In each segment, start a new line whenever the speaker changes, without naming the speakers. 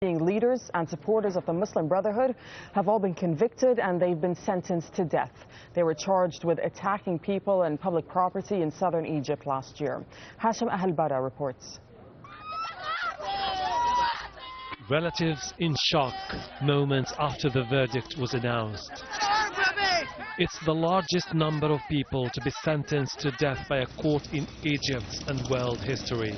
Leaders and supporters of the Muslim Brotherhood have all been convicted and they've been sentenced to death. They were charged with attacking people and public property in southern Egypt last year. Hashim Ahalbara reports.
Relatives in shock moments after the verdict was announced. It's the largest number of people to be sentenced to death by a court in Egypt's and world history.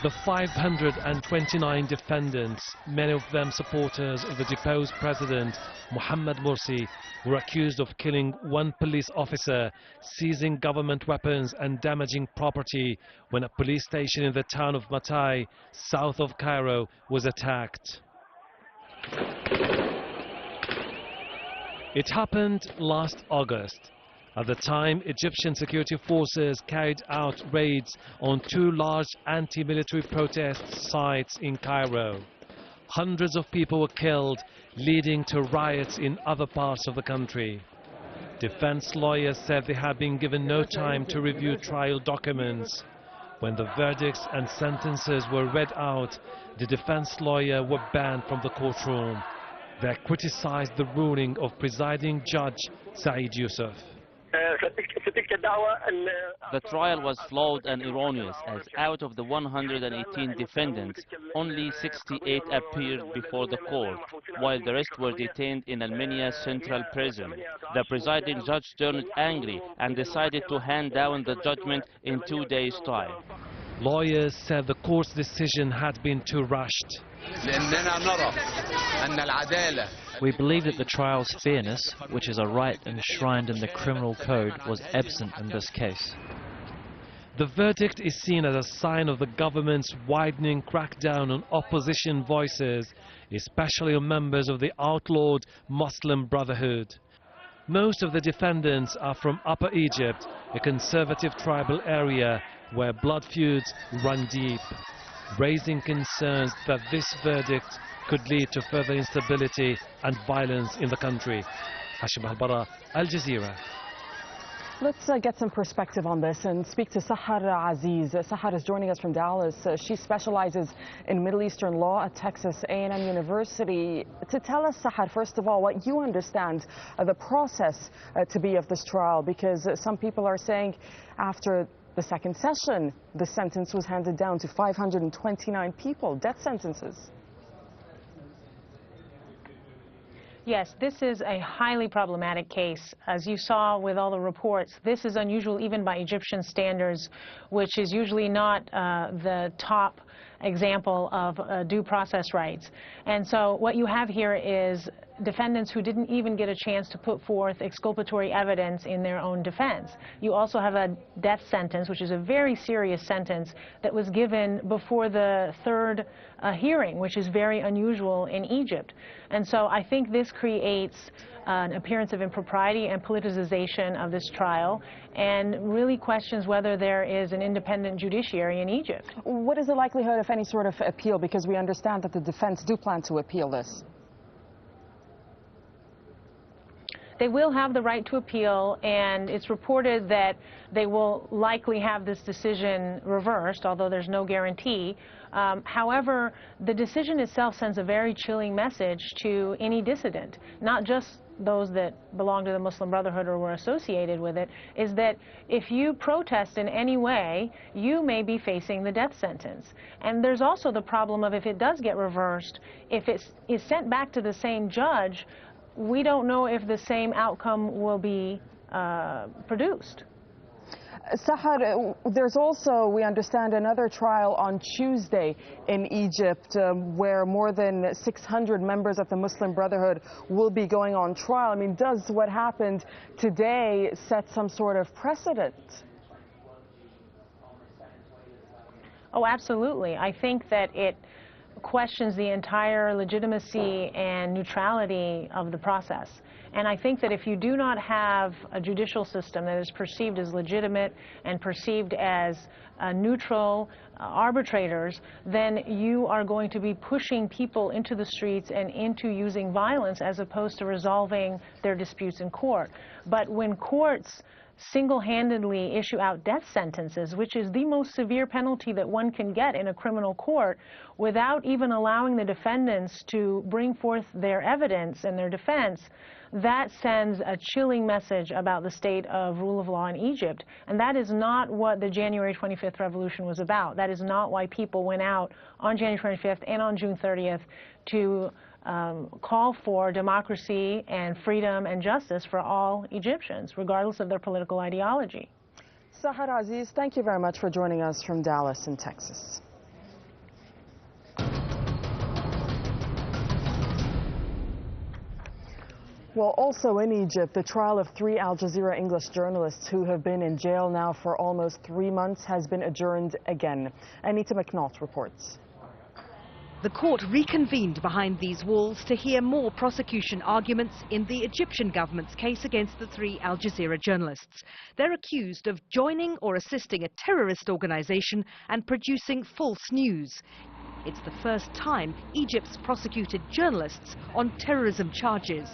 The 529 defendants, many of them supporters of the deposed president, Mohammed Morsi, were accused of killing one police officer, seizing government weapons and damaging property when a police station in the town of Matai, south of Cairo, was attacked. It happened last August. At the time, Egyptian security forces carried out raids on two large anti-military protest sites in Cairo. Hundreds of people were killed, leading to riots in other parts of the country. Defense lawyers said they had been given no time to review trial documents. When the verdicts and sentences were read out, the defense lawyer were banned from the courtroom. They criticized the ruling of presiding judge Saeed Youssef.
The trial was flawed and erroneous, as out of the 118 defendants, only 68 appeared before the court, while the rest were detained in Almenia's central prison. The presiding judge turned angry and decided to hand down the judgment in 2 days' time.
Lawyers said the court's decision had been too rushed.
We believe that the trial's fairness, which is a right enshrined in the criminal code, was absent in this case.
The verdict is seen as a sign of the government's widening crackdown on opposition voices, especially on members of the outlawed Muslim Brotherhood. Most of the defendants are from Upper Egypt, a conservative tribal area where blood feuds run deep, raising concerns that this verdict could lead to further instability and violence in the country. Hashim Ahalbara, Al Jazeera.
Let's get some perspective on this and speak to Sahar Aziz. Sahar is joining us from Dallas. She specializes in Middle Eastern law at Texas A&M University. To tell us, Sahar, first of all, what you understand the process to be of this trial, because some people are saying after the second session, the sentence was handed down to 529 people, death sentences.
Yes, this is a highly problematic case. As you saw with all the reports, this is unusual even by Egyptian standards, which is usually not the top example of due process rights. And so what you have here is defendants who didn't even get a chance to put forth exculpatory evidence in their own defense. You also have a death sentence, which is a very serious sentence, that was given before the third hearing, which is very unusual in Egypt. And so I think this creates an appearance of impropriety and politicization of this trial, and really questions whether there is an independent judiciary in Egypt.
What is the likelihood of any sort of appeal? Because we understand that the defense do plan to appeal this.
They will have the right to appeal, and it's reported that they will likely have this decision reversed, although there's no guarantee. However, the decision itself sends a very chilling message to any dissident, not just those that belong to the Muslim Brotherhood or were associated with it, is that if you protest in any way, you may be facing the death sentence. And there's also the problem of, if it does get reversed, if it is sent back to the same judge, we don't know if the same outcome will be produced.
Sahar, there's also, we understand, another trial on Tuesday in Egypt where more than 600 members of the Muslim Brotherhood will be going on trial. I mean, does what happened today set some sort of precedent?
Oh, absolutely. I think that it questions the entire legitimacy and neutrality of the process. And I think that if you do not have a judicial system that is perceived as legitimate and perceived as neutral arbitrators, then you are going to be pushing people into the streets and into using violence as opposed to resolving their disputes in court. But when courts single-handedly issue out death sentences, which is the most severe penalty that one can get in a criminal court, without even allowing the defendants to bring forth their evidence and their defense, that sends a chilling message about the state of rule of law in Egypt. And that is not what the January 25th revolution was about. That is not why people went out on January 25th and on June 30th to call for democracy and freedom and justice for all Egyptians, regardless of their political ideology.
Sahar Aziz, thank you very much for joining us from Dallas in Texas. Well, also in Egypt, the trial of 3 Al Jazeera English journalists who have been in jail now for almost 3 months has been adjourned again. Anita McNaught reports.
The court reconvened behind these walls to hear more prosecution arguments in the Egyptian government's case against the 3 Al Jazeera journalists. They're accused of joining or assisting a terrorist organization and producing false news. It's the first time Egypt's prosecuted journalists on terrorism charges.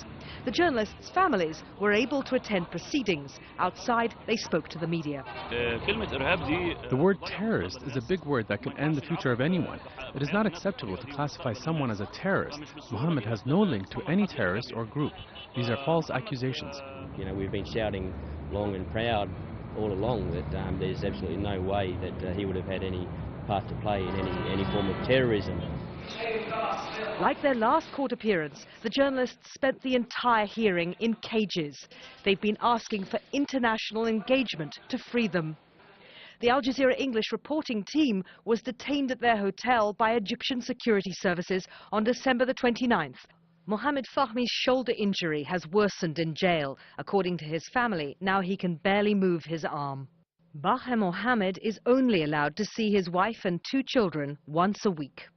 The journalists' families were able to attend proceedings. Outside, they spoke to the media.
The word terrorist is a big word that can end the future of anyone. It is not acceptable to classify someone as a terrorist. Muhammad has no link to any terrorist or group. These are false accusations.
You know, we've been shouting long and proud all along that there's absolutely no way that he would have had any part to play in any form of terrorism.
Like their last court appearance, the journalists spent the entire hearing in cages. They've been asking for international engagement to free them. The Al Jazeera English reporting team was detained at their hotel by Egyptian security services on December the 29th. Mohammed Fahmi's shoulder injury has worsened in jail. According to his family, now he can barely move his arm. Bahe Mohammed is only allowed to see his wife and 2 children once a week.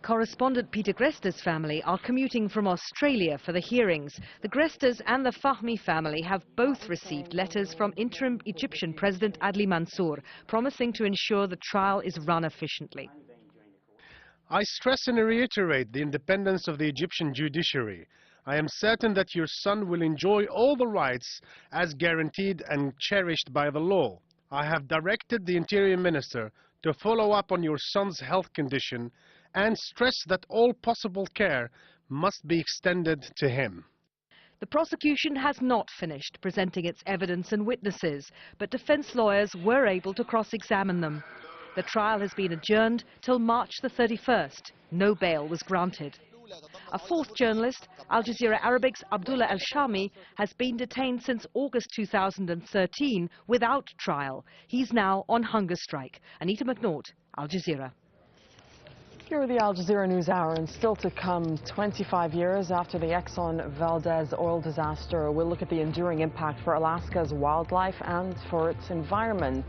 Correspondent Peter Gresta's family are commuting from Australia for the hearings. The Grestas and the Fahmi family have both received letters from interim Egyptian President Adli Mansour, promising to ensure the trial is run efficiently.
I stress and reiterate the independence of the Egyptian judiciary. I am certain that your son will enjoy all the rights as guaranteed and cherished by the law. I have directed the Interior Minister to follow up on your son's health condition and stress that all possible care must be extended to him.
The prosecution has not finished presenting its evidence and witnesses, but defense lawyers were able to cross-examine them. The trial has been adjourned till March the 31st. No bail was granted. A 4th journalist, Al Jazeera Arabic's Abdullah Al-Shami, has been detained since August 2013 without trial. He's now on hunger strike. Anita McNaught, Al Jazeera.
Here with the Al Jazeera News Hour, and still to come, 25 years after the Exxon Valdez oil disaster, we'll look at the enduring impact for Alaska's wildlife and for its environment.